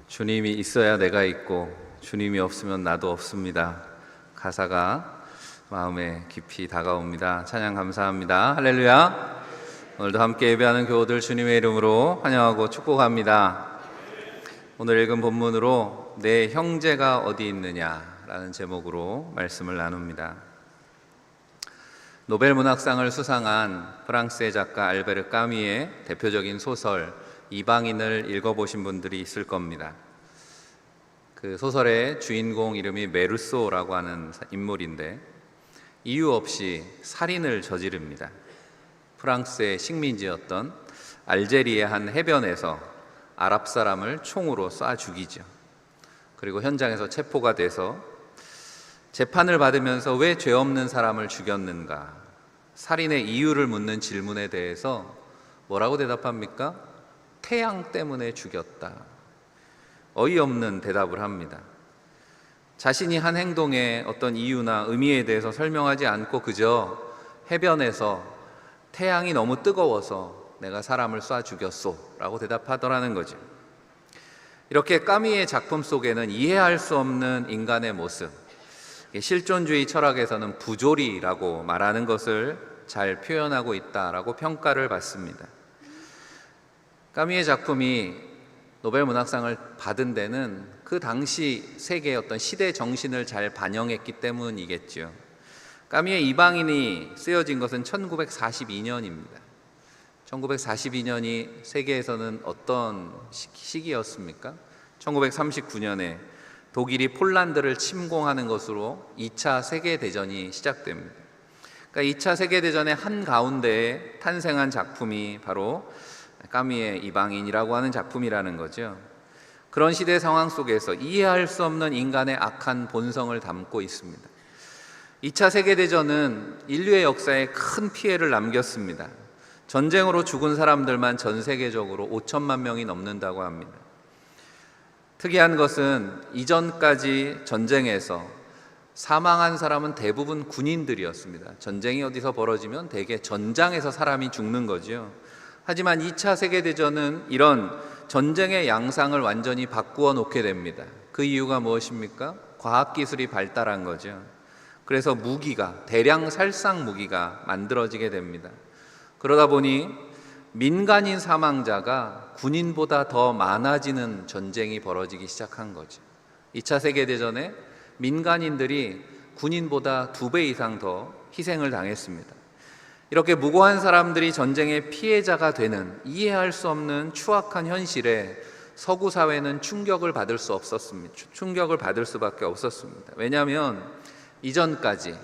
주님이 있어야 내가 있고 주님이 없으면 나도 없습니다. 가사가 마음에 깊이 다가옵니다. 찬양 감사합니다. 할렐루야. 오늘도 함께 예배하는 교우들 주님의 이름으로 환영하고 축복합니다. 오늘 읽은 본문으로 내 형제가 어디 있느냐라는 제목으로 말씀을 나눕니다. 노벨 문학상을 수상한 프랑스의 작가 알베르 까뮈의 대표적인 소설 이방인을 읽어보신 분들이 있을 겁니다. 그 소설의 주인공 이름이 메르소라고 하는 인물인데 이유 없이 살인을 저지릅니다. 프랑스의 식민지였던 알제리의 한 해변에서 아랍 사람을 총으로 쏴 죽이죠. 그리고 현장에서 체포가 돼서 재판을 받으면서 왜 죄 없는 사람을 죽였는가, 살인의 이유를 묻는 질문에 대해서 뭐라고 대답합니까? 태양 때문에 죽였다. 어이없는 대답을 합니다. 자신이 한 행동의 어떤 이유나 의미에 대해서 설명하지 않고 그저 해변에서 태양이 너무 뜨거워서 내가 사람을 쏴 죽였소 라고 대답하더라는 거죠. 이렇게 까미의 작품 속에는 이해할 수 없는 인간의 모습, 실존주의 철학에서는 부조리라고 말하는 것을 잘 표현하고 있다라고 평가를 받습니다. 까미의 작품이 노벨 문학상을 받은 데는 그 당시 세계의 어떤 시대 정신을 잘 반영했기 때문이겠죠. 까미의 이방인이 쓰여진 것은 1942년입니다. 1942년이 세계에서는 어떤 시기였습니까? 1939년에 독일이 폴란드를 침공하는 것으로 2차 세계대전이 시작됩니다. 그러니까 2차 세계대전의 한가운데에 탄생한 작품이 바로 까미의 이방인이라고 하는 작품이라는 거죠. 그런 시대 상황 속에서 이해할 수 없는 인간의 악한 본성을 담고 있습니다. 2차 세계대전은 인류의 역사에 큰 피해를 남겼습니다. 전쟁으로 죽은 사람들만 전 세계적으로 5천만 명이 넘는다고 합니다. 특이한 것은 이전까지 전쟁에서 사망한 사람은 대부분 군인들이었습니다. 전쟁이 어디서 벌어지면 대개 전장에서 사람이 죽는 거죠. 하지만 2차 세계대전은 이런 전쟁의 양상을 완전히 바꾸어 놓게 됩니다. 그 이유가 무엇입니까? 과학기술이 발달한 거죠. 그래서 대량 살상 무기가 만들어지게 됩니다. 그러다 보니 민간인 사망자가 군인보다 더 많아지는 전쟁이 벌어지기 시작한 거죠. 2차 세계대전에 민간인들이 군인보다 2배 이상 더 희생을 당했습니다. 이렇게 무고한 사람들이 전쟁의 피해자가 되는 이해할 수 없는 추악한 현실에 서구 사회는 충격을 받을 수밖에 없었습니다. 왜냐하면 이전까지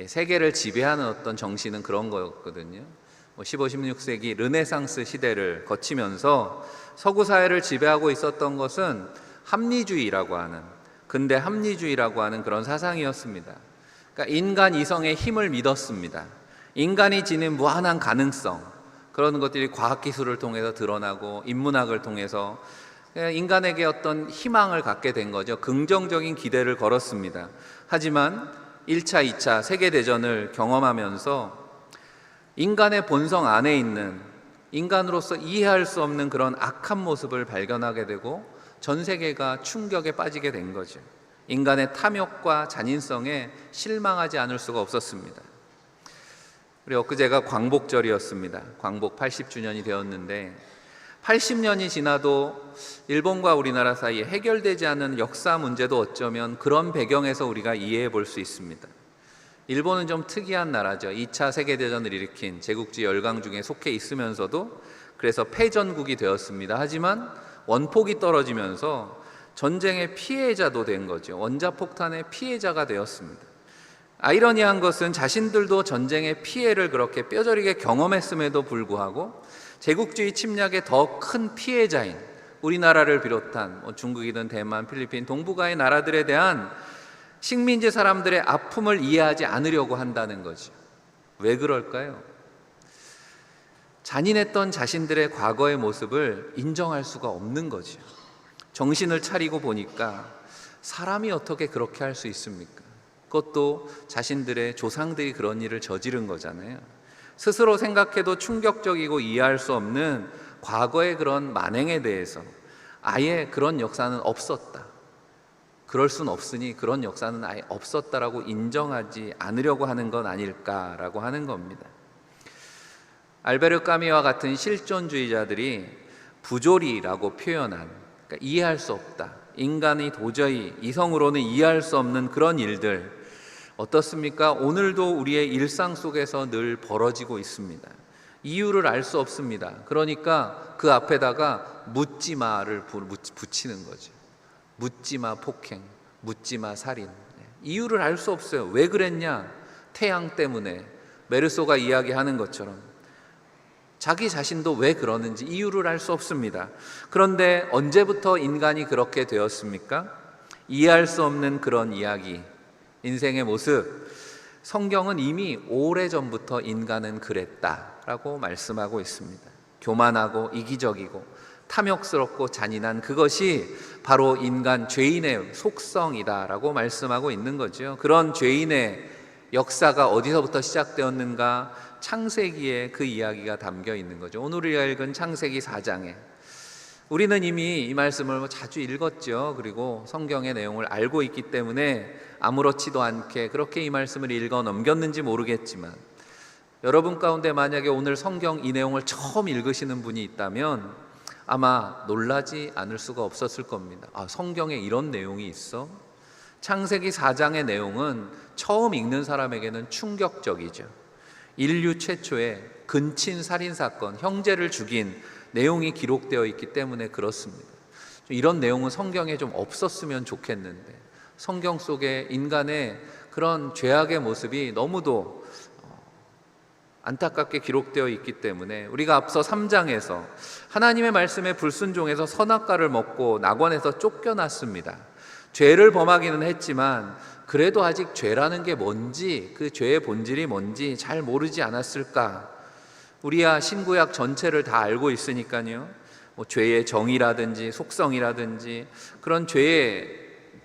세계를 지배하는 어떤 정신은 그런 거였거든요. 15, 16세기 르네상스 시대를 거치면서 서구 사회를 지배하고 있었던 것은 근대 합리주의라고 하는 그런 사상이었습니다. 그러니까 인간 이성의 힘을 믿었습니다. 인간이 지닌 무한한 가능성, 그런 것들이 과학기술을 통해서 드러나고 인문학을 통해서 인간에게 어떤 희망을 갖게 된 거죠. 긍정적인 기대를 걸었습니다. 하지만 1차, 2차 세계대전을 경험하면서 인간의 본성 안에 있는 인간으로서 이해할 수 없는 그런 악한 모습을 발견하게 되고 전 세계가 충격에 빠지게 된 거죠. 인간의 탐욕과 잔인성에 실망하지 않을 수가 없었습니다. 우리 엊그제가 광복절이었습니다. 광복 80주년이 되었는데 80년이 지나도 일본과 우리나라 사이에 해결되지 않은 역사 문제도 어쩌면 그런 배경에서 우리가 이해해 볼 수 있습니다. 일본은 좀 특이한 나라죠. 2차 세계대전을 일으킨 제국주의 열강 중에 속해 있으면서도 그래서 패전국이 되었습니다. 하지만 원폭이 떨어지면서 전쟁의 피해자도 된 거죠. 원자폭탄의 피해자가 되었습니다. 아이러니한 것은 자신들도 전쟁의 피해를 그렇게 뼈저리게 경험했음에도 불구하고 제국주의 침략의 더 큰 피해자인 우리나라를 비롯한 중국이든 대만, 필리핀, 동북아의 나라들에 대한 식민지 사람들의 아픔을 이해하지 않으려고 한다는 거죠. 왜 그럴까요? 잔인했던 자신들의 과거의 모습을 인정할 수가 없는 거죠. 정신을 차리고 보니까 사람이 어떻게 그렇게 할 수 있습니까? 그것도 자신들의 조상들이 그런 일을 저지른 거잖아요. 스스로 생각해도 충격적이고 이해할 수 없는 과거의 그런 만행에 대해서 아예 그런 역사는 없었다. 그럴 순 없으니 그런 역사는 아예 없었다라고 인정하지 않으려고 하는 건 아닐까라고 하는 겁니다. 알베르 까미와 같은 실존주의자들이 부조리라고 표현한, 그러니까 이해할 수 없다, 인간이 도저히 이성으로는 이해할 수 없는 그런 일들 어떻습니까? 오늘도 우리의 일상 속에서 늘 벌어지고 있습니다. 이유를 알 수 없습니다. 그러니까 그 앞에다가 묻지마를 붙이는 거죠. 묻지마 폭행, 묻지마 살인. 이유를 알 수 없어요. 왜 그랬냐? 태양 때문에. 메르소가 이야기하는 것처럼 자기 자신도 왜 그러는지 이유를 알 수 없습니다. 그런데 언제부터 인간이 그렇게 되었습니까? 이해할 수 없는 그런 이야기, 인생의 모습, 성경은 이미 오래전부터 인간은 그랬다라고 말씀하고 있습니다. 교만하고 이기적이고 탐욕스럽고 잔인한 그것이 바로 인간 죄인의 속성이다라고 말씀하고 있는 거죠. 그런 죄인의 역사가 어디서부터 시작되었는가? 창세기에 그 이야기가 담겨 있는 거죠. 오늘 우리가 읽은 창세기 4장에 우리는 이미 이 말씀을 자주 읽었죠. 그리고 성경의 내용을 알고 있기 때문에 아무렇지도 않게 그렇게 이 말씀을 읽어 넘겼는지 모르겠지만, 여러분 가운데 만약에 오늘 성경 이 내용을 처음 읽으시는 분이 있다면 아마 놀라지 않을 수가 없었을 겁니다. 아, 성경에 이런 내용이 있어? 창세기 4장의 내용은 처음 읽는 사람에게는 충격적이죠. 인류 최초의 근친 살인 사건, 형제를 죽인 내용이 기록되어 있기 때문에 그렇습니다. 이런 내용은 성경에 좀 없었으면 좋겠는데, 성경 속에 인간의 그런 죄악의 모습이 너무도 안타깝게 기록되어 있기 때문에 우리가 앞서 3장에서 하나님의 말씀에 불순종해서 선악과를 먹고 낙원에서 쫓겨났습니다. 죄를 범하기는 했지만 그래도 아직 죄라는 게 뭔지, 그 죄의 본질이 뭔지 잘 모르지 않았을까? 우리야 신구약 전체를 다 알고 있으니까요. 죄의 정의라든지 속성이라든지 그런 죄의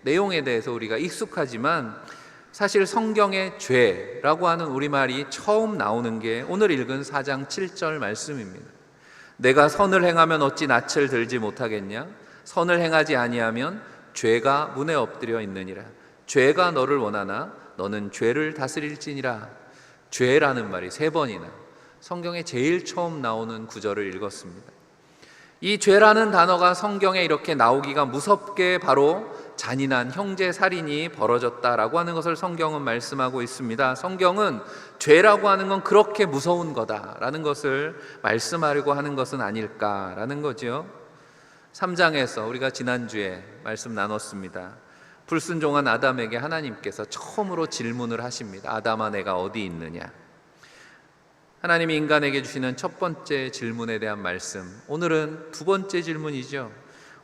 내용에 대해서 우리가 익숙하지만, 사실 성경의 죄라고 하는 우리말이 처음 나오는 게 오늘 읽은 4장 7절 말씀입니다. 내가 선을 행하면 어찌 낯을 들지 못하겠냐? 선을 행하지 아니하면 죄가 문에 엎드려 있느니라. 죄가 너를 원하나 너는 죄를 다스릴지니라. 죄라는 말이 3번이나 성경에 제일 처음 나오는 구절을 읽었습니다. 이 죄라는 단어가 성경에 이렇게 나오기가 무섭게 바로 잔인한 형제 살인이 벌어졌다라고 하는 것을 성경은 말씀하고 있습니다. 성경은 죄라고 하는 건 그렇게 무서운 거다라는 것을 말씀하려고 하는 것은 아닐까라는 거죠. 3장에서 우리가 지난주에 말씀 나눴습니다. 불순종한 아담에게 하나님께서 처음으로 질문을 하십니다. 아담아, 내가 어디 있느냐? 하나님이 인간에게 주시는 첫 번째 질문에 대한 말씀, 오늘은 두 번째 질문이죠.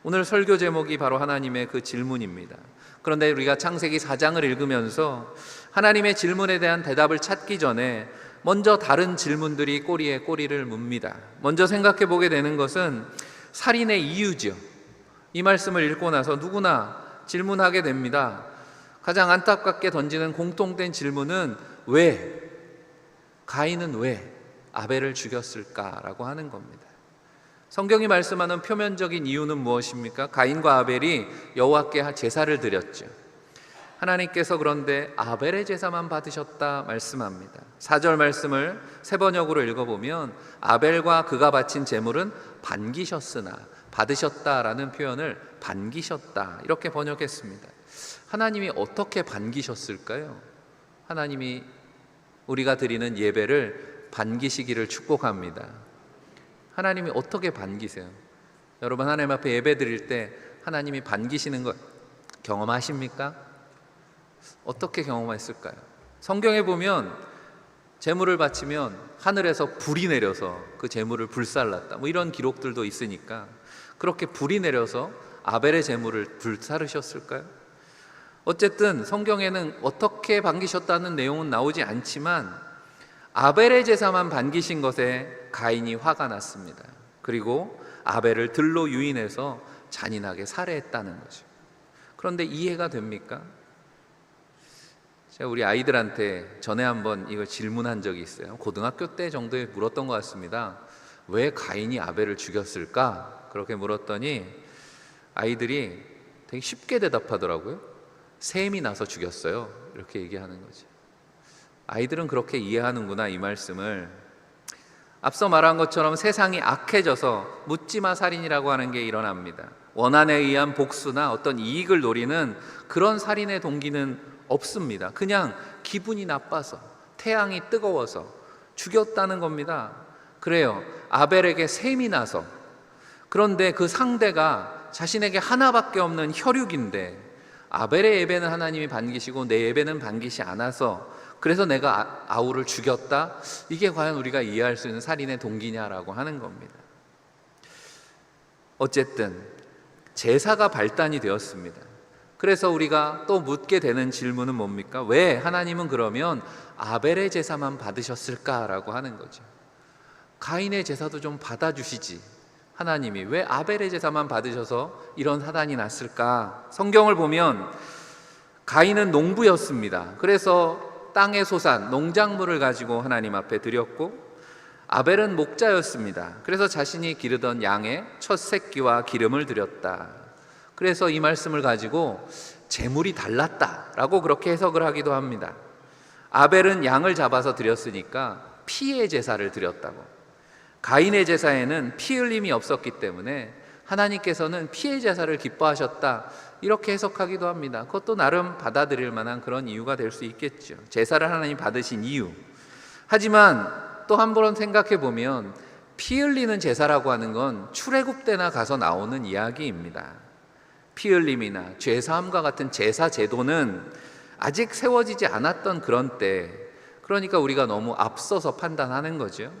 오늘 설교 제목이 바로 하나님의 그 질문입니다. 그런데 우리가 창세기 4장을 읽으면서 하나님의 질문에 대한 대답을 찾기 전에 먼저 다른 질문들이 꼬리에 꼬리를 묻습니다. 먼저 생각해 보게 되는 것은 살인의 이유죠. 이 말씀을 읽고 나서 누구나 질문하게 됩니다. 가장 안타깝게 던지는 공통된 질문은 왜? 가인은 왜 아벨을 죽였을까라고 하는 겁니다. 성경이 말씀하는 표면적인 이유는 무엇입니까? 가인과 아벨이 여호와께 제사를 드렸죠. 하나님께서 그런데 아벨의 제사만 받으셨다 말씀합니다. 4절 말씀을 새 번역으로 읽어보면 아벨과 그가 바친 제물은 반기셨으나, 받으셨다라는 표현을 반기셨다 이렇게 번역했습니다. 하나님이 어떻게 반기셨을까요? 하나님이 우리가 드리는 예배를 반기시기를 축복합니다. 하나님이 어떻게 반기세요? 여러분, 하나님 앞에 예배 드릴 때 하나님이 반기시는 것 경험하십니까? 어떻게 경험했을까요? 성경에 보면 제물을 바치면 하늘에서 불이 내려서 그 제물을 불살랐다, 이런 기록들도 있으니까 그렇게 불이 내려서 아벨의 제물을 불사르셨을까요? 어쨌든 성경에는 어떻게 반기셨다는 내용은 나오지 않지만 아벨의 제사만 반기신 것에 가인이 화가 났습니다. 그리고 아벨을 들로 유인해서 잔인하게 살해했다는 거죠. 그런데 이해가 됩니까? 제가 우리 아이들한테 전에 한번 이걸 질문한 적이 있어요. 고등학교 때 정도에 물었던 것 같습니다. 왜 가인이 아벨을 죽였을까? 그렇게 물었더니 아이들이 되게 쉽게 대답하더라고요. 셈이 나서 죽였어요. 이렇게 얘기하는 거죠. 아이들은 그렇게 이해하는구나, 이 말씀을. 앞서 말한 것처럼 세상이 악해져서 묻지마 살인이라고 하는 게 일어납니다. 원한에 의한 복수나 어떤 이익을 노리는 그런 살인의 동기는 없습니다. 그냥 기분이 나빠서, 태양이 뜨거워서 죽였다는 겁니다. 그래요. 아벨에게 셈이 나서. 그런데 그 상대가 자신에게 하나밖에 없는 혈육인데 아벨의 예배는 하나님이 반기시고 내 예배는 반기시 않아서 그래서 내가 아우를 죽였다? 이게 과연 우리가 이해할 수 있는 살인의 동기냐라고 하는 겁니다. 어쨌든 제사가 발단이 되었습니다. 그래서 우리가 또 묻게 되는 질문은 뭡니까? 왜 하나님은 그러면 아벨의 제사만 받으셨을까라고 하는 거죠. 가인의 제사도 좀 받아주시지, 하나님이 왜 아벨의 제사만 받으셔서 이런 사단이 났을까? 성경을 보면 가인은 농부였습니다. 그래서 땅의 소산, 농작물을 가지고 하나님 앞에 드렸고, 아벨은 목자였습니다. 그래서 자신이 기르던 양의 첫 새끼와 기름을 드렸다. 그래서 이 말씀을 가지고 제물이 달랐다라고 그렇게 해석을 하기도 합니다. 아벨은 양을 잡아서 드렸으니까 피의 제사를 드렸다고. 가인의 제사에는 피 흘림이 없었기 때문에 하나님께서는 피의 제사를 기뻐하셨다, 이렇게 해석하기도 합니다. 그것도 나름 받아들일 만한 그런 이유가 될 수 있겠죠. 제사를 하나님 받으신 이유. 하지만 또 한 번 생각해 보면 피 흘리는 제사라고 하는 건 출애굽 때나 가서 나오는 이야기입니다. 피 흘림이나 죄사함과 같은 제사 제도는 아직 세워지지 않았던 그런 때, 그러니까 우리가 너무 앞서서 판단하는 거죠.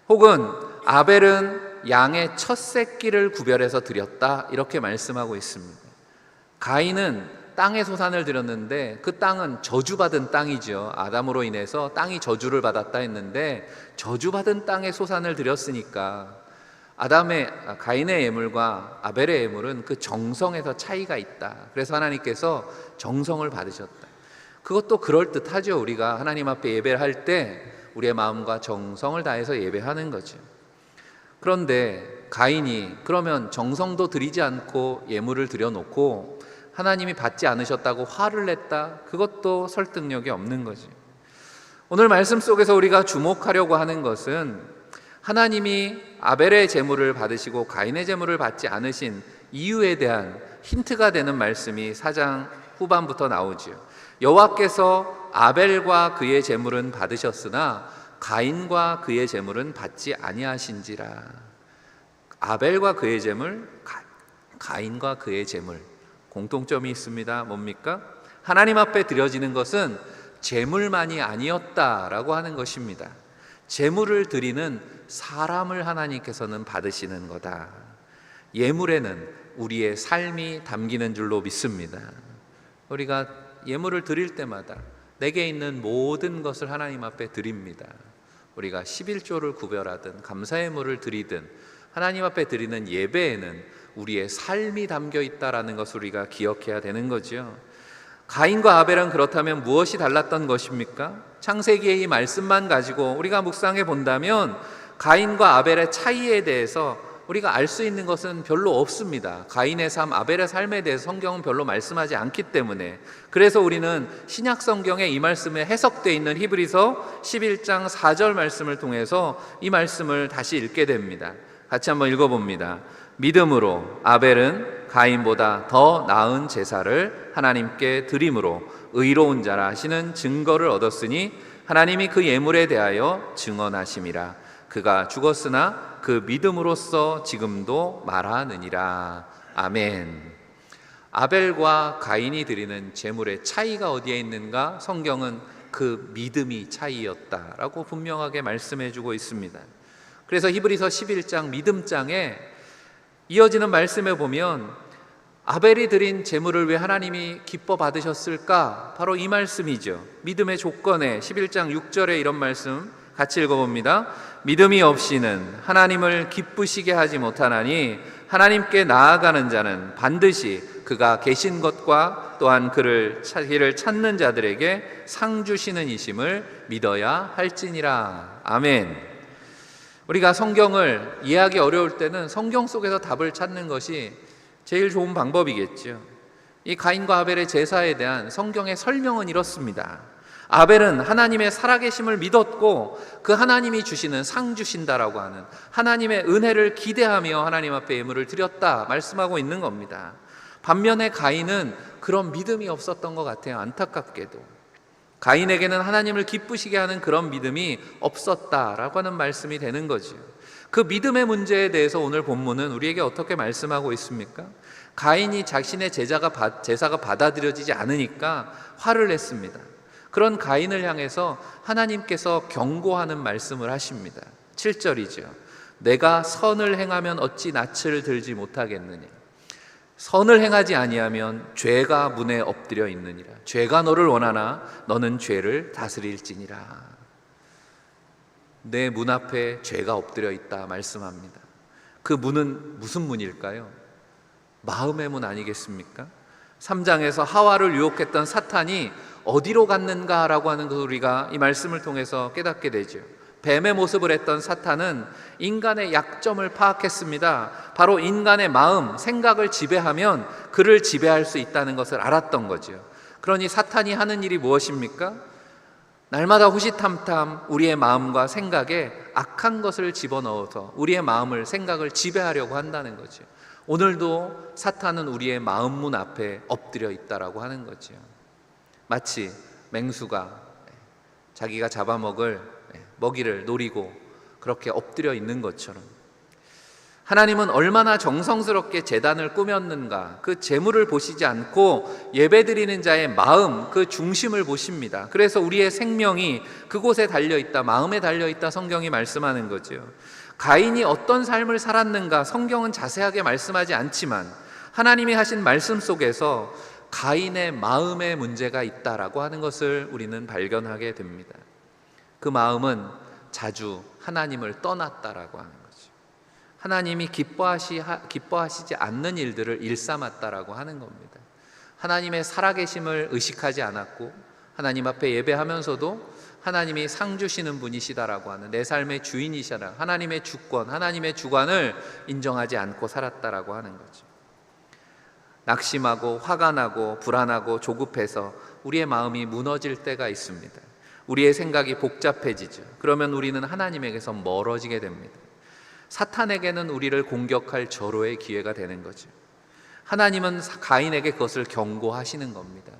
혹은 아벨은 양의 첫 새끼를 구별해서 드렸다, 이렇게 말씀하고 있습니다. 가인은 땅의 소산을 드렸는데 그 땅은 저주받은 땅이죠. 아담으로 인해서 땅이 저주를 받았다 했는데 저주받은 땅의 소산을 드렸으니까 가인의 예물과 아벨의 예물은 그 정성에서 차이가 있다. 그래서 하나님께서 정성을 받으셨다. 그것도 그럴듯하죠. 우리가 하나님 앞에 예배를 할 때 우리의 마음과 정성을 다해서 예배하는 거죠. 그런데 가인이 그러면 정성도 들이지 않고 예물을 드려놓고 하나님이 받지 않으셨다고 화를 냈다? 그것도 설득력이 없는 거지. 오늘 말씀 속에서 우리가 주목하려고 하는 것은 하나님이 아벨의 제물을 받으시고 가인의 제물을 받지 않으신 이유에 대한 힌트가 되는 말씀이 4장 후반부터 나오지요. 여호와께서 아벨과 그의 제물은 받으셨으나 가인과 그의 제물은 받지 아니하신지라. 아벨과 그의 제물, 가인과 그의 제물, 공통점이 있습니다. 뭡니까? 하나님 앞에 드려지는 것은 제물만이 아니었다라고 하는 것입니다. 제물을 드리는 사람을 하나님께서는 받으시는 거다. 예물에는 우리의 삶이 담기는 줄로 믿습니다. 우리가 예물을 드릴 때마다 내게 있는 모든 것을 하나님 앞에 드립니다. 우리가 11조를 구별하든 감사예물을 드리든 하나님 앞에 드리는 예배에는 우리의 삶이 담겨 있다라는 것을 우리가 기억해야 되는 거죠. 가인과 아벨은 그렇다면 무엇이 달랐던 것입니까? 창세기의 이 말씀만 가지고 우리가 묵상해 본다면 가인과 아벨의 차이에 대해서 우리가 알 수 있는 것은 별로 없습니다. 가인의 삶, 아벨의 삶에 대해서 성경은 별로 말씀하지 않기 때문에, 그래서 우리는 신약 성경에 이 말씀에 해석되어 있는 히브리서 11장 4절 말씀을 통해서 이 말씀을 다시 읽게 됩니다. 같이 한번 읽어봅니다. 믿음으로 아벨은 가인보다 더 나은 제사를 하나님께 드림으로 의로운 자라 하시는 증거를 얻었으니 하나님이 그 예물에 대하여 증언하심이라. 그가 죽었으나 그 믿음으로써 지금도 말하느니라. 아멘. 아벨과 가인이 드리는 제물의 차이가 어디에 있는가? 성경은 그 믿음이 차이였다라고 분명하게 말씀해 주고 있습니다. 그래서 히브리서 11장 믿음장에 이어지는 말씀에 보면 아벨이 드린 제물을 왜 하나님이 기뻐 받으셨을까? 바로 이 말씀이죠. 믿음의 조건에 11장 6절에 이런 말씀 같이 읽어봅니다. 믿음이 없이는 하나님을 기쁘시게 하지 못하나니 하나님께 나아가는 자는 반드시 그가 계신 것과 또한 그를 찾는 자들에게 상 주시는 이심을 믿어야 할지니라. 아멘. 우리가 성경을 이해하기 어려울 때는 성경 속에서 답을 찾는 것이 제일 좋은 방법이겠죠. 이 가인과 아벨의 제사에 대한 성경의 설명은 이렇습니다. 아벨은 하나님의 살아계심을 믿었고 그 하나님이 주시는 상 주신다라고 하는 하나님의 은혜를 기대하며 하나님 앞에 예물을 드렸다 말씀하고 있는 겁니다. 반면에 가인은 그런 믿음이 없었던 것 같아요. 안타깝게도 가인에게는 하나님을 기쁘시게 하는 그런 믿음이 없었다라고 하는 말씀이 되는 거죠. 그 믿음의 문제에 대해서 오늘 본문은 우리에게 어떻게 말씀하고 있습니까? 가인이 자신의 제사가 받아들여지지 않으니까 화를 냈습니다. 그런 가인을 향해서 하나님께서 경고하는 말씀을 하십니다. 7절이죠. 내가 선을 행하면 어찌 낯을 들지 못하겠느냐. 선을 행하지 아니하면 죄가 문에 엎드려 있느니라. 죄가 너를 원하나 너는 죄를 다스릴지니라. 내 문 앞에 죄가 엎드려 있다 말씀합니다. 그 문은 무슨 문일까요? 마음의 문 아니겠습니까? 3장에서 하와를 유혹했던 사탄이 어디로 갔는가라고 하는 것 우리가 이 말씀을 통해서 깨닫게 되죠. 뱀의 모습을 했던 사탄은 인간의 약점을 파악했습니다. 바로 인간의 마음, 생각을 지배하면 그를 지배할 수 있다는 것을 알았던 거죠. 그러니 사탄이 하는 일이 무엇입니까? 날마다 호시탐탐 우리의 마음과 생각에 악한 것을 집어넣어서 우리의 마음을, 생각을 지배하려고 한다는 거죠. 오늘도 사탄은 우리의 마음 문 앞에 엎드려 있다라고 하는 거죠. 마치 맹수가 자기가 잡아먹을 먹이를 노리고 그렇게 엎드려 있는 것처럼 하나님은 얼마나 정성스럽게 제단을 꾸몄는가, 그 재물을 보시지 않고 예배드리는 자의 마음, 그 중심을 보십니다. 그래서 우리의 생명이 그곳에 달려있다, 마음에 달려있다 성경이 말씀하는 거죠. 가인이 어떤 삶을 살았는가 성경은 자세하게 말씀하지 않지만 하나님이 하신 말씀 속에서 가인의 마음에 문제가 있다라고 하는 것을 우리는 발견하게 됩니다. 그 마음은 자주 하나님을 떠났다라고 하는 거죠. 하나님이 기뻐하시지 않는 일들을 일삼았다라고 하는 겁니다. 하나님의 살아계심을 의식하지 않았고 하나님 앞에 예배하면서도 하나님이 상 주시는 분이시다라고 하는 내 삶의 주인이시라 하나님의 주권, 하나님의 주관을 인정하지 않고 살았다라고 하는 거죠. 낙심하고 화가 나고 불안하고 조급해서 우리의 마음이 무너질 때가 있습니다. 우리의 생각이 복잡해지죠. 그러면 우리는 하나님에게서 멀어지게 됩니다. 사탄에게는 우리를 공격할 절호의 기회가 되는 거죠. 하나님은 가인에게 그것을 경고하시는 겁니다.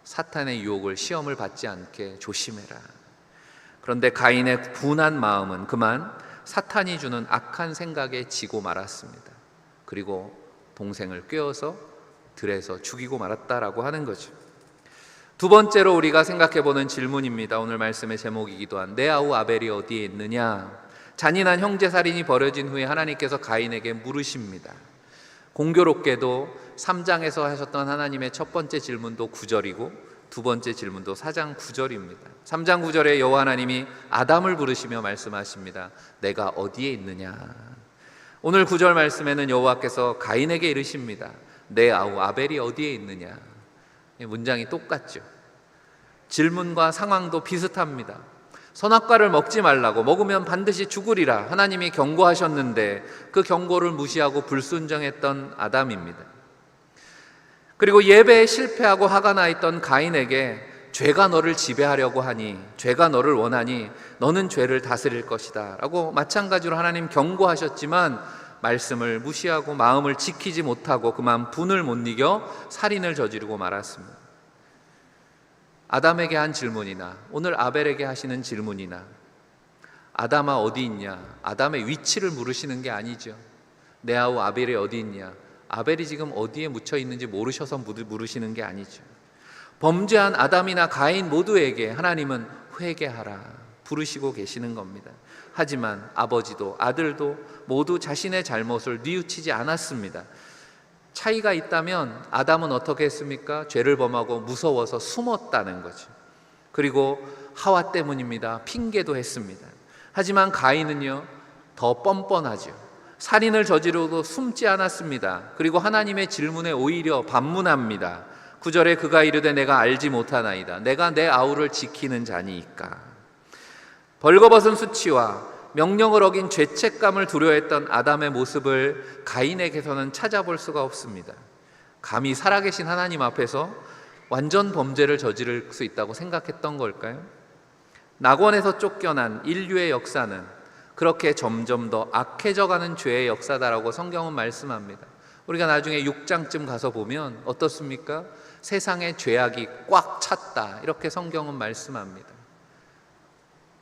사탄의 유혹을, 시험을 받지 않게 조심해라. 그런데 가인의 분한 마음은 그만 사탄이 주는 악한 생각에 지고 말았습니다. 그리고 동생을 꿰어서 들에서 죽이고 말았다라고 하는 거죠. 두 번째로 우리가 생각해보는 질문입니다. 오늘 말씀의 제목이기도 한 내 아우 아벨이 어디에 있느냐. 잔인한 형제살인이 벌어진 후에 하나님께서 가인에게 물으십니다. 공교롭게도 3장에서 하셨던 하나님의 첫 번째 질문도 9절이고 두 번째 질문도 4장 9절입니다. 3장 9절에 여호와 하나님이 아담을 부르시며 말씀하십니다. 내가 어디에 있느냐. 오늘 9절 말씀에는 여호와께서 가인에게 이르십니다. 내 아우 아벨이 어디에 있느냐. 문장이 똑같죠. 질문과 상황도 비슷합니다. 선악과를 먹지 말라고, 먹으면 반드시 죽으리라 하나님이 경고하셨는데 그 경고를 무시하고 불순종했던 아담입니다. 그리고 예배에 실패하고 화가 나 있던 가인에게 죄가 너를 지배하려고 하니, 죄가 너를 원하니 너는 죄를 다스릴 것이다 라고 마찬가지로 하나님 경고하셨지만 말씀을 무시하고 마음을 지키지 못하고 그만 분을 못 이겨 살인을 저지르고 말았습니다. 아담에게 한 질문이나 오늘 아벨에게 하시는 질문이나 아담아 어디 있냐, 아담의 위치를 물으시는 게 아니죠. 내 아우 아벨이 어디 있냐, 아벨이 지금 어디에 묻혀 있는지 모르셔서 물으시는 게 아니죠. 범죄한 아담이나 가인 모두에게 하나님은 회개하라 부르시고 계시는 겁니다. 하지만 아버지도 아들도 모두 자신의 잘못을 뉘우치지 않았습니다. 차이가 있다면 아담은 어떻게 했습니까? 죄를 범하고 무서워서 숨었다는 거죠. 그리고 하와 때문입니다. 핑계도 했습니다. 하지만 가인은요 더 뻔뻔하죠. 살인을 저지르고도 숨지 않았습니다. 그리고 하나님의 질문에 오히려 반문합니다. 9절에 그가 이르되 내가 알지 못하나이다. 내가 내 아우를 지키는 자니이까. 벌거벗은 수치와 명령을 어긴 죄책감을 두려워했던 아담의 모습을 가인에게서는 찾아볼 수가 없습니다. 감히 살아계신 하나님 앞에서 완전 범죄를 저지를 수 있다고 생각했던 걸까요? 낙원에서 쫓겨난 인류의 역사는 그렇게 점점 더 악해져가는 죄의 역사다라고 성경은 말씀합니다. 우리가 나중에 6장쯤 가서 보면 어떻습니까? 세상에 죄악이 꽉 찼다, 이렇게 성경은 말씀합니다.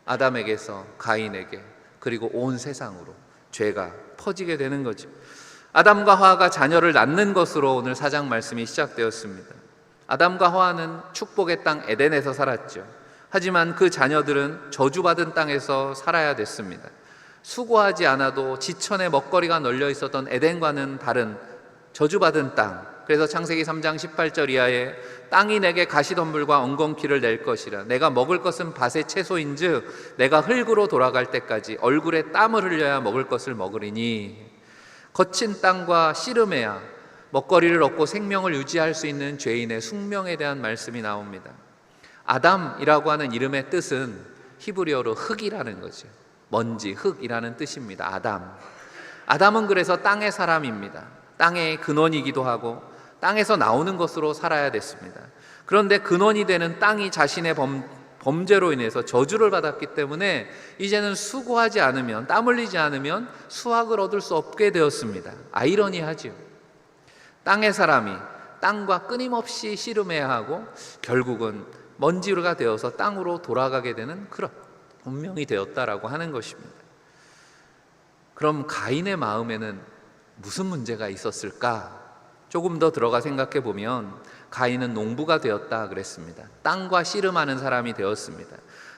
아담에게서 가인에게, 그리고 온 세상으로 죄가 퍼지게 되는 거죠. 아담과 하와가 자녀를 낳는 것으로 오늘 4장 말씀이 시작되었습니다. 아담과 하와는 축복의 땅 에덴에서 살았죠. 하지만 그 자녀들은 저주받은 땅에서 살아야 됐습니다. 수고하지 않아도 지천에 먹거리가 널려 있었던 에덴과는 다른 저주받은 땅. 그래서 창세기 3장 18절 이하에 땅이 내게 가시덤불과 엉겅퀴를 낼 것이라. 내가 먹을 것은 밭의 채소인즉 내가 흙으로 돌아갈 때까지 얼굴에 땀을 흘려야 먹을 것을 먹으리니. 거친 땅과 씨름해야 먹거리를 얻고 생명을 유지할 수 있는 죄인의 숙명에 대한 말씀이 나옵니다. 아담이라고 하는 이름의 뜻은 히브리어로 흙이라는 거죠. 먼지, 흙이라는 뜻입니다. 아담은 그래서 땅의 사람입니다. 땅의 근원이기도 하고 땅에서 나오는 것으로 살아야 됐습니다. 그런데 근원이 되는 땅이 자신의 범죄로 인해서 저주를 받았기 때문에 이제는 수고하지 않으면, 땀 흘리지 않으면 수확을 얻을 수 없게 되었습니다. 아이러니하죠. 땅의 사람이 땅과 끊임없이 씨름해야 하고 결국은 먼지가 되어서 땅으로 돌아가게 되는 그런 운명이 되었다라고 하는 것입니다. 그럼 가인의 마음에는 무슨 문제가 있었을까? 조금 더 들어가 생각해 보면 가인은 농부가 되었다 그랬습니다. 땅과 씨름하는 사람이 되었습니다.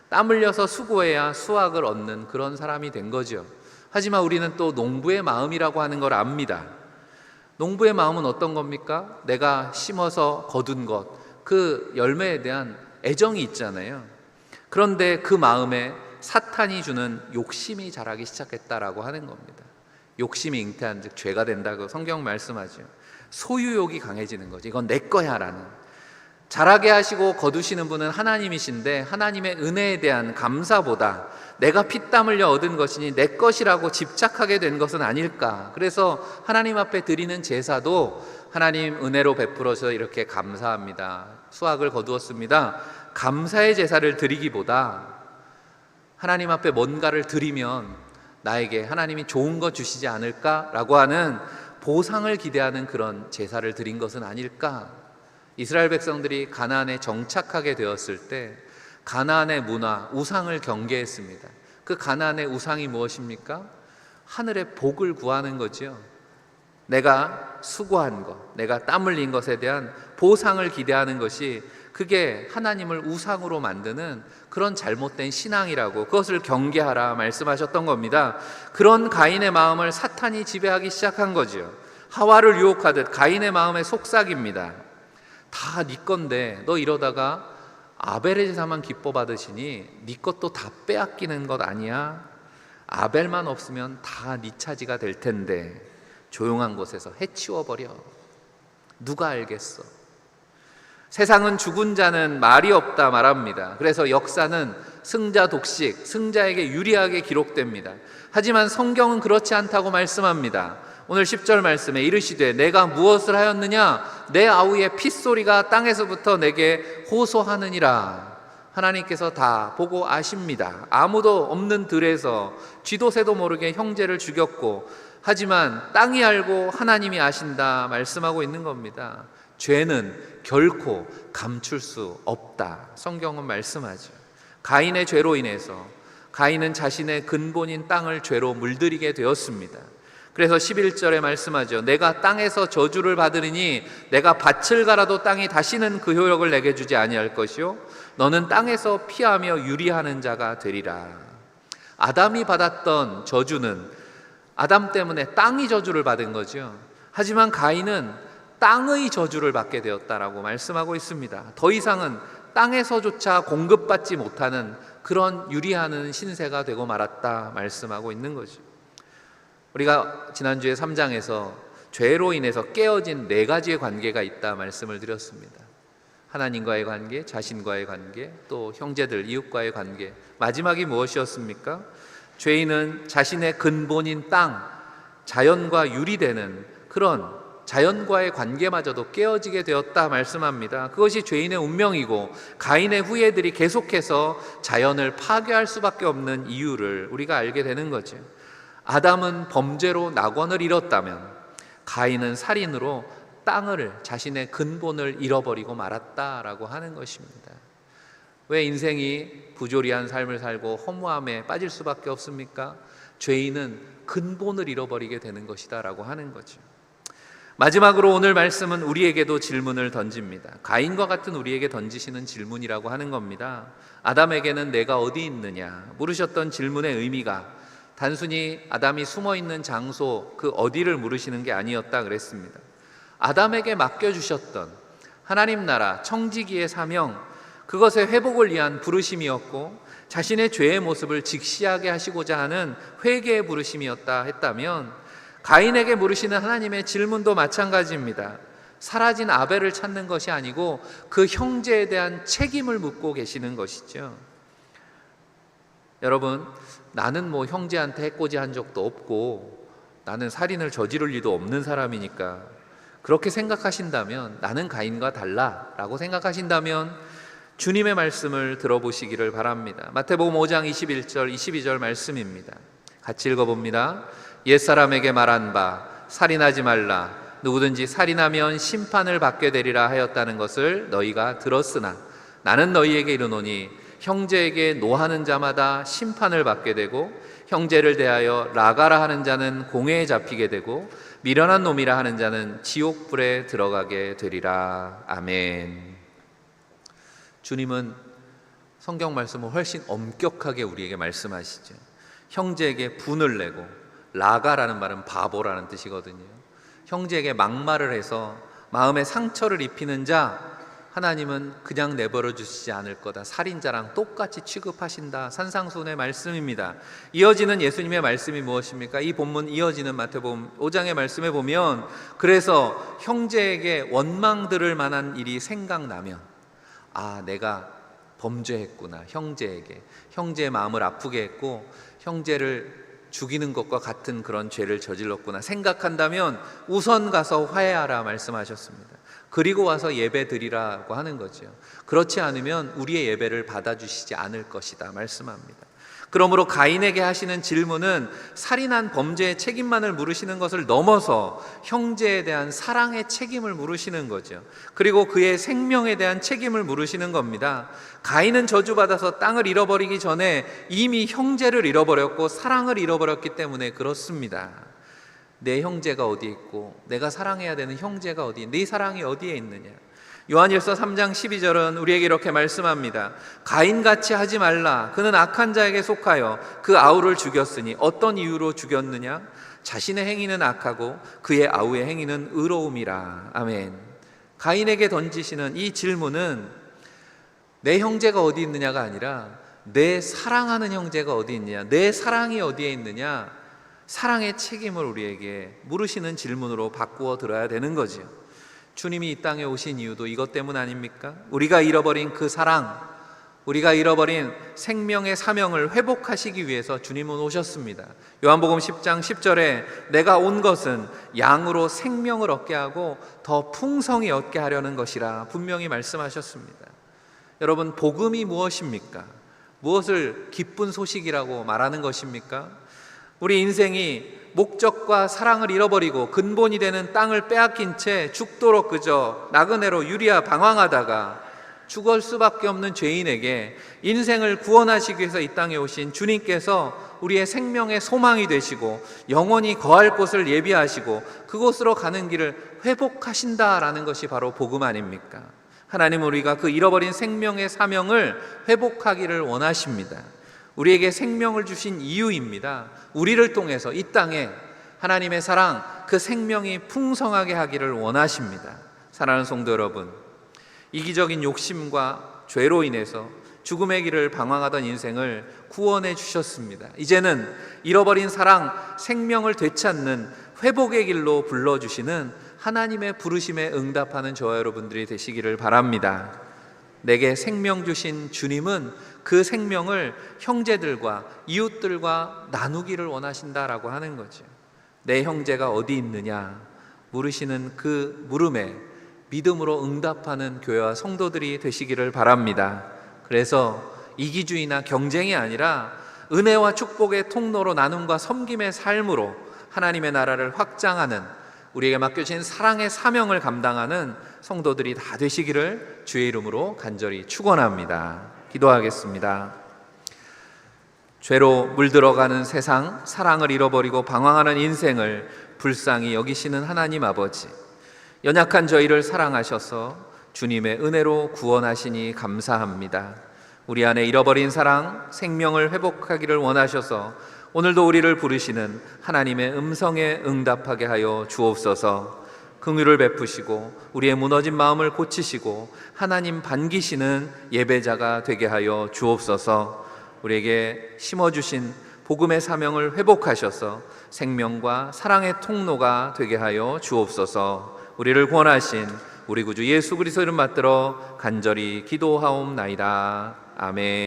땀 흘려서 수고해야 수확을 얻는 그런 사람이 된 거죠. 하지만 우리는 또 농부의 마음이라고 하는 걸 압니다. 농부의 마음은 어떤 겁니까? 내가 심어서 거둔 것, 그 열매에 대한 애정이 있잖아요. 그런데 그 마음에 사탄이 주는 욕심이 자라기 시작했다라고 하는 겁니다. 욕심이 잉태한 즉 죄가 된다고 성경 말씀하죠. 소유욕이 강해지는 거죠. 이건 내 거야 라는. 자라게 하시고 거두시는 분은 하나님이신데 하나님의 은혜에 대한 감사보다 내가 피땀 흘려 얻은 것이니 내 것이라고 집착하게 된 것은 아닐까. 그래서 하나님 앞에 드리는 제사도 하나님 은혜로 베풀어서 이렇게 감사합니다, 수확을 거두었습니다, 감사의 제사를 드리기보다 하나님 앞에 뭔가를 드리면 나에게 하나님이 좋은 거 주시지 않을까라고 하는 보상을 기대하는 그런 제사를 드린 것은 아닐까. 이스라엘 백성들이 가나안에 정착하게 되었을 때 가나안의 문화, 우상을 경계했습니다. 그 가나안의 우상이 무엇입니까? 하늘의 복을 구하는 거죠. 내가 수고한 것, 내가 땀 흘린 것에 대한 보상을 기대하는 것이, 그게 하나님을 우상으로 만드는 그런 잘못된 신앙이라고, 그것을 경계하라 말씀하셨던 겁니다. 그런 가인의 마음을 사탄이 지배하기 시작한 거죠. 하와를 유혹하듯 가인의 마음의 속삭입니다. 다 네 건데 너 이러다가 아벨의 제사만 기뻐 받으시니 네 것도 다 빼앗기는 것 아니야? 아벨만 없으면 다 네 차지가 될 텐데 조용한 곳에서 해치워버려. 누가 알겠어? 세상은 죽은 자는 말이 없다 말합니다. 그래서 역사는 승자 독식, 승자에게 유리하게 기록됩니다. 하지만 성경은 그렇지 않다고 말씀합니다. 오늘 10절 말씀에 이르시되 내가 무엇을 하였느냐? 내 아우의 핏소리가 땅에서부터 내게 호소하느니라. 하나님께서 다 보고 아십니다. 아무도 없는 들에서 쥐도 새도 모르게 형제를 죽였고, 하지만 땅이 알고 하나님이 아신다 말씀하고 있는 겁니다. 죄는 결코 감출 수 없다 성경은 말씀하죠. 가인의 죄로 인해서 가인은 자신의 근본인 땅을 죄로 물들이게 되었습니다. 그래서 11절에 말씀하죠. 내가 땅에서 저주를 받으리니 내가 밭을 갈아도 땅이 다시는 그 효력을 내게 주지 아니할 것이요 너는 땅에서 피하며 유리하는 자가 되리라. 아담이 받았던 저주는 아담 때문에 땅이 저주를 받은 거죠. 하지만 가인은 땅의 저주를 받게 되었다라고 말씀하고 있습니다. 더 이상은 땅에서조차 공급받지 못하는 그런 유리하는 신세가 되고 말았다 말씀하고 있는 거죠. 우리가 지난주에 3장에서 죄로 인해서 깨어진 4가지의 관계가 있다 말씀을 드렸습니다. 하나님과의 관계, 자신과의 관계, 또 형제들, 이웃과의 관계. 마지막이 무엇이었습니까? 죄인은 자신의 근본인 땅, 자연과 유리되는 그런 자연과의 관계마저도 깨어지게 되었다 말씀합니다. 그것이 죄인의 운명이고 가인의 후예들이 계속해서 자연을 파괴할 수밖에 없는 이유를 우리가 알게 되는 거죠. 아담은 범죄로 낙원을 잃었다면 가인은 살인으로 땅을, 자신의 근본을 잃어버리고 말았다라고 하는 것입니다. 왜 인생이 부조리한 삶을 살고 허무함에 빠질 수밖에 없습니까? 죄인은 근본을 잃어버리게 되는 것이다 라고 하는 거죠. 마지막으로 오늘 말씀은 우리에게도 질문을 던집니다. 가인과 같은 우리에게 던지시는 질문이라고 하는 겁니다. 아담에게는 내가 어디 있느냐 물으셨던 질문의 의미가 단순히 아담이 숨어있는 장소 그 어디를 물으시는 게 아니었다 그랬습니다. 아담에게 맡겨주셨던 하나님 나라 청지기의 사명, 그것의 회복을 위한 부르심이었고 자신의 죄의 모습을 직시하게 하시고자 하는 회개의 부르심이었다 했다면, 가인에게 물으시는 하나님의 질문도 마찬가지입니다. 사라진 아벨을 찾는 것이 아니고 그 형제에 대한 책임을 묻고 계시는 것이죠. 여러분, 나는 형제한테 해코지한 적도 없고 나는 살인을 저지를 리도 없는 사람이니까 그렇게 생각하신다면, 나는 가인과 달라라고 생각하신다면 주님의 말씀을 들어보시기를 바랍니다. 마태복음 5장 21절 22절 말씀입니다. 같이 읽어봅니다. 옛사람에게 말한 바 살인하지 말라, 누구든지 살인하면 심판을 받게 되리라 하였다는 것을 너희가 들었으나 나는 너희에게 이르노니 형제에게 노하는 자마다 심판을 받게 되고 형제를 대하여 라가라 하는 자는 공회에 잡히게 되고 미련한 놈이라 하는 자는 지옥불에 들어가게 되리라. 아멘. 주님은 성경 말씀을 훨씬 엄격하게 우리에게 말씀하시죠. 형제에게 분을 내고, 라가라는 말은 바보라는 뜻이거든요. 형제에게 막말을 해서 마음에 상처를 입히는 자 하나님은 그냥 내버려 주시지 않을 거다. 살인자랑 똑같이 취급하신다. 산상수훈의 말씀입니다. 이어지는 예수님의 말씀이 무엇입니까? 이 본문 이어지는 마태복음 5장의 말씀에 보면, 그래서 형제에게 원망 들을 만한 일이 생각나면, 아, 내가 범죄했구나. 형제의 마음을 아프게 했고 형제를 죽이는 것과 같은 그런 죄를 저질렀구나 생각한다면 우선 가서 화해하라 말씀하셨습니다. 그리고 와서 예배 드리라고 하는 거죠. 그렇지 않으면 우리의 예배를 받아주시지 않을 것이다 말씀합니다. 그러므로 가인에게 하시는 질문은 살인한 범죄의 책임만을 물으시는 것을 넘어서 형제에 대한 사랑의 책임을 물으시는 거죠. 그리고 그의 생명에 대한 책임을 물으시는 겁니다. 가인은 저주받아서 땅을 잃어버리기 전에 이미 형제를 잃어버렸고 사랑을 잃어버렸기 때문에 그렇습니다. 내 형제가 어디 있고 내가 사랑해야 되는 형제가 어디, 네 사랑이 어디에 있느냐. 요한일서 3장 12절은 우리에게 이렇게 말씀합니다. 가인같이 하지 말라. 그는 악한 자에게 속하여 그 아우를 죽였으니 어떤 이유로 죽였느냐? 자신의 행위는 악하고 그의 아우의 행위는 의로움이라. 아멘. 가인에게 던지시는 이 질문은 내 형제가 어디 있느냐가 아니라 내 사랑하는 형제가 어디 있느냐, 내 사랑이 어디에 있느냐, 사랑의 책임을 우리에게 물으시는 질문으로 바꾸어 들어야 되는 거지요. 주님이 이 땅에 오신 이유도 이것 때문 아닙니까? 우리가 잃어버린 그 사랑, 우리가 잃어버린 생명의 사명을 회복하시기 위해서 주님은 오셨습니다. 요한복음 10장 10절에 내가 온 것은 양으로 생명을 얻게 하고 더 풍성히 얻게 하려는 것이라 분명히 말씀하셨습니다. 여러분, 복음이 무엇입니까? 무엇을 기쁜 소식이라고 말하는 것입니까? 우리 인생이 목적과 사랑을 잃어버리고 근본이 되는 땅을 빼앗긴 채 죽도록 그저 나그네로 유리하 방황하다가 죽을 수밖에 없는 죄인에게 인생을 구원하시기 위해서 이 땅에 오신 주님께서 우리의 생명의 소망이 되시고 영원히 거할 곳을 예비하시고 그곳으로 가는 길을 회복하신다라는 것이 바로 복음 아닙니까? 하나님은 우리가 그 잃어버린 생명의 사명을 회복하기를 원하십니다. 우리에게 생명을 주신 이유입니다. 우리를 통해서 이 땅에 하나님의 사랑, 그 생명이 풍성하게 하기를 원하십니다. 사랑하는 성도 여러분, 이기적인 욕심과 죄로 인해서 죽음의 길을 방황하던 인생을 구원해 주셨습니다. 이제는 잃어버린 사랑, 생명을 되찾는 회복의 길로 불러주시는 하나님의 부르심에 응답하는 저와 여러분들이 되시기를 바랍니다. 내게 생명 주신 주님은 그 생명을 형제들과 이웃들과 나누기를 원하신다라고 하는 거죠. 내 형제가 어디 있느냐 물으시는 그 물음에 믿음으로 응답하는 교회와 성도들이 되시기를 바랍니다. 그래서 이기주의나 경쟁이 아니라 은혜와 축복의 통로로 나눔과 섬김의 삶으로 하나님의 나라를 확장하는, 우리에게 맡겨진 사랑의 사명을 감당하는 성도들이 다 되시기를 주의 이름으로 간절히 축원합니다. 기도하겠습니다. 죄로 물들어가는 세상, 사랑을 잃어버리고 방황하는 인생을 불쌍히 여기시는 하나님 아버지, 연약한 저희를 사랑하셔서 주님의 은혜로 구원하시니 감사합니다. 우리 안에 잃어버린 사랑, 생명을 회복하기를 원하셔서 오늘도 우리를 부르시는 하나님의 음성에 응답하게 하여 주옵소서. 긍휼을 베푸시고 우리의 무너진 마음을 고치시고 하나님 반기시는 예배자가 되게 하여 주옵소서. 우리에게 심어주신 복음의 사명을 회복하셔서 생명과 사랑의 통로가 되게 하여 주옵소서. 우리를 구원하신 우리 구주 예수 그리스도 이름 받들어 간절히 기도하옵나이다. 아멘.